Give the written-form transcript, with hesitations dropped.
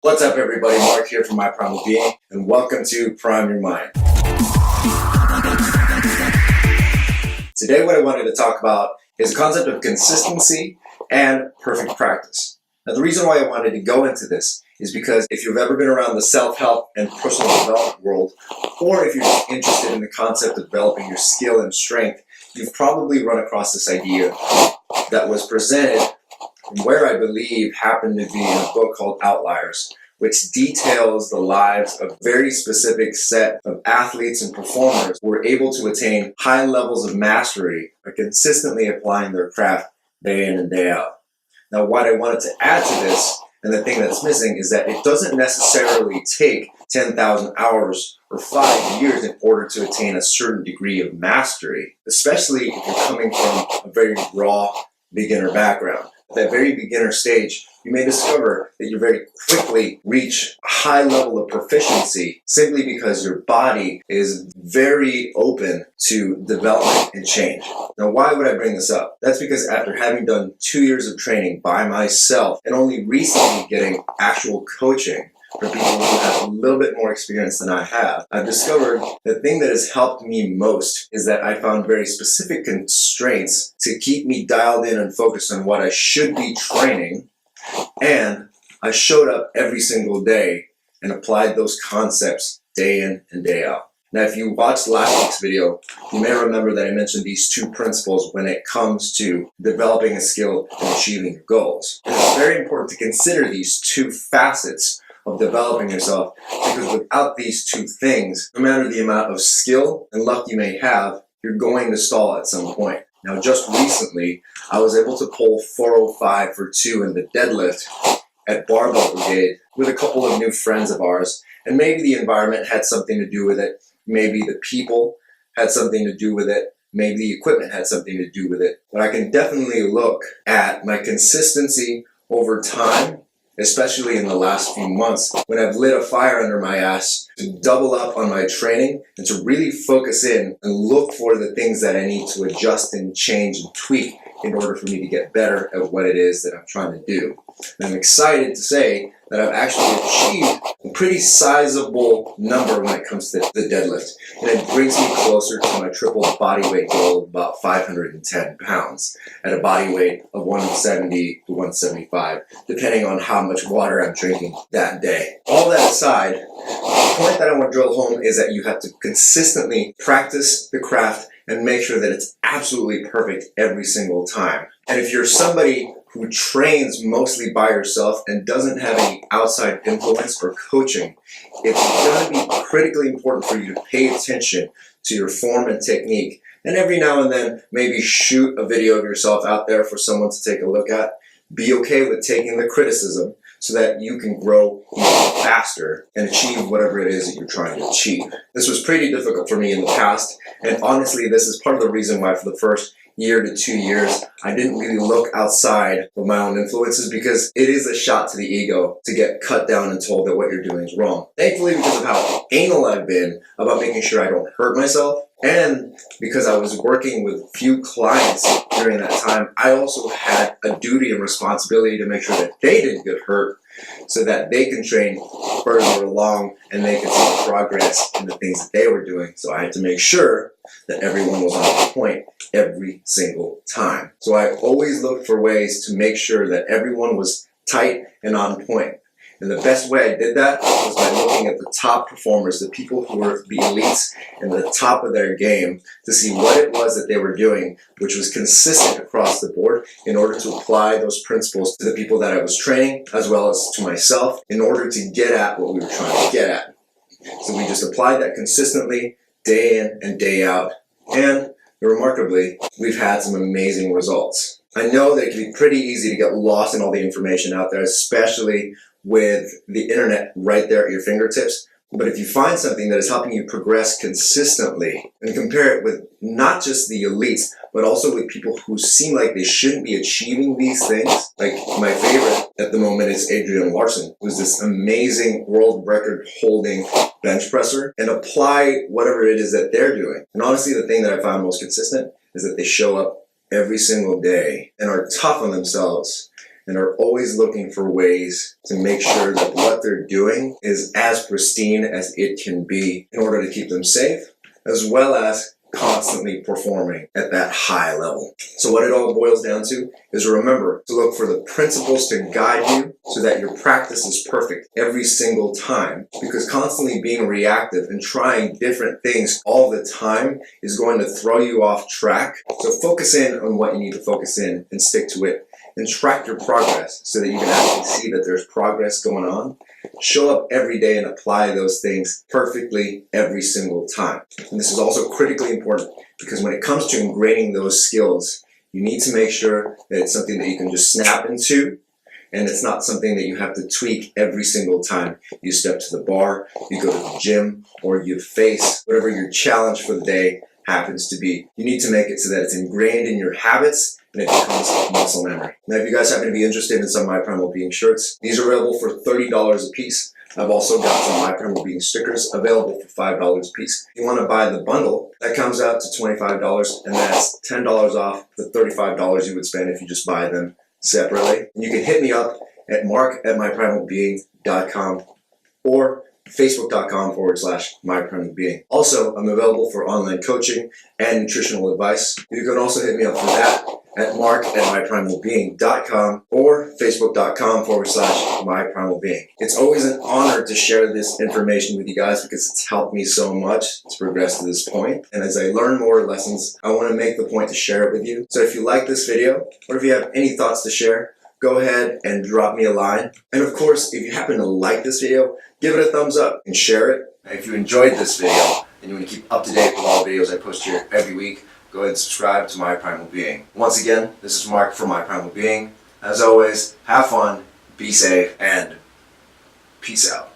What's up everybody, Mark here from My Primal Being, and welcome to Prime Your Mind. Today what I wanted to talk about is the concept of consistency and perfect practice. Now the reason why I wanted to go into this is because if you've ever been around the self-help and personal development world, or if you're just interested in the concept of developing your skill and strength, you've probably run across this idea that was presented where I believe happened to be in a book called Outliers, which details the lives of a very specific set of athletes and performers who were able to attain high levels of mastery by consistently applying their craft day in and day out. Now, what I wanted to add to this, and the thing that's missing, is that it doesn't necessarily take 10,000 hours or 5 years in order to attain a certain degree of mastery, especially if you're coming from a very raw beginner background. At that very beginner stage, you may discover that you very quickly reach a high level of proficiency simply because your body is very open to development and change. Now, why would I bring this up? That's because after having done 2 years of training by myself and only recently getting actual coaching for people who have a little bit more experience than I have, I've discovered the thing that has helped me most is that I found very specific constraints to keep me dialed in and focused on what I should be training, and I showed up every single day and applied those concepts day in and day out. Now, if you watched last week's video, you may remember that I mentioned these two principles when it comes to developing a skill and achieving your goals. And it's very important to consider these two facets of developing yourself, because without these two things, no matter the amount of skill and luck you may have, you're going to stall at some point. Now, just recently, I was able to pull 405 for 2 in the deadlift at Barbell Brigade with a couple of new friends of ours, and maybe the environment had something to do with it, maybe the people had something to do with it, maybe the equipment had something to do with it, but I can definitely look at my consistency over time, especially in the last few months, when I've lit a fire under my ass to double up on my training and to really focus in and look for the things that I need to adjust and change and tweak in order for me to get better at what it is that I'm trying to do. And I'm excited to say that I've actually achieved a pretty sizable number when it comes to the deadlift. And it brings me closer to my triple body weight goal of about 510 pounds at a body weight of 170 to 175, depending on how much water I'm drinking that day. All that aside, the point that I want to drill home is that you have to consistently practice the craft and make sure that it's absolutely perfect every single time. And if you're somebody who trains mostly by yourself and doesn't have any outside influence or coaching, it's going to be critically important for you to pay attention to your form and technique. And every now and then, maybe shoot a video of yourself out there for someone to take a look at. Be okay with taking the criticism so that you can grow even faster and achieve whatever it is that you're trying to achieve. This was pretty difficult for me in the past, and honestly, this is part of the reason why for the first year to 2 years, I didn't really look outside of my own influences, because it is a shot to the ego to get cut down and told that what you're doing is wrong. Thankfully, because of how anal I've been about making sure I don't hurt myself, and because I was working with few clients during that time, I also had a duty and responsibility to make sure that they didn't get hurt so that they can train further along and they can see progress in the things that they were doing. So I had to make sure that everyone was on point every single time. So I always looked for ways to make sure that everyone was tight and on point. And the best way I did that was by looking at the top performers, the people who were the elites and the top of their game, to see what it was that they were doing, which was consistent across the board, in order to apply those principles to the people that I was training, as well as to myself, in order to get at what we were trying to get at. So we just applied that consistently, day in and day out, and remarkably, we've had some amazing results. I know that it can be pretty easy to get lost in all the information out there, especially with the internet right there at your fingertips. But if you find something that is helping you progress consistently and compare it with not just the elites, but also with people who seem like they shouldn't be achieving these things, like my favorite at the moment is Adrian Larson, who's this amazing world record holding bench presser, and apply whatever it is that they're doing. And honestly, the thing that I found most consistent is that they show up every single day and are tough on themselves and are always looking for ways to make sure that what they're doing is as pristine as it can be in order to keep them safe, as well as constantly performing at that high level. So what it all boils down to is remember to look for the principles to guide you so that your practice is perfect every single time, because constantly being reactive and trying different things all the time is going to throw you off track. So focus in on what you need to focus in and stick to it, and track your progress so that you can actually see that there's progress going on. Show up every day and apply those things perfectly every single time. And this is also critically important because when it comes to ingraining those skills, you need to make sure that it's something that you can just snap into, and it's not something that you have to tweak every single time you step to the bar, you go to the gym, or you face whatever your challenge for the day happens to be. You need to make it so that it's ingrained in your habits and it becomes muscle memory. Now, if you guys happen to be interested in some My Primal Being shirts, these are available for $30 a piece. I've also got some My Primal Being stickers available for $5 a piece. If you want to buy the bundle, that comes out to $25, and that's $10 off the $35 you would spend if you just buy them separately. And you can hit me up at marc@myprimalbeing.com or facebook.com/myprimalbeing. Also, I'm available for online coaching and nutritional advice. You can also hit me up for that at marc@myprimalbeing.com or facebook.com/myprimalbeing. It's always an honor to share this information with you guys because it's helped me so much to progress to this point. And as I learn more lessons, I want to make the point to share it with you. So if you like this video, or if you have any thoughts to share, go ahead and drop me a line. And of course, if you happen to like this video, give it a thumbs up and share it. And if you enjoyed this video and you want to keep up to date with all the videos I post here every week, go ahead and subscribe to My Primal Being. Once again, this is Marc from My Primal Being. As always, have fun, be safe, and peace out.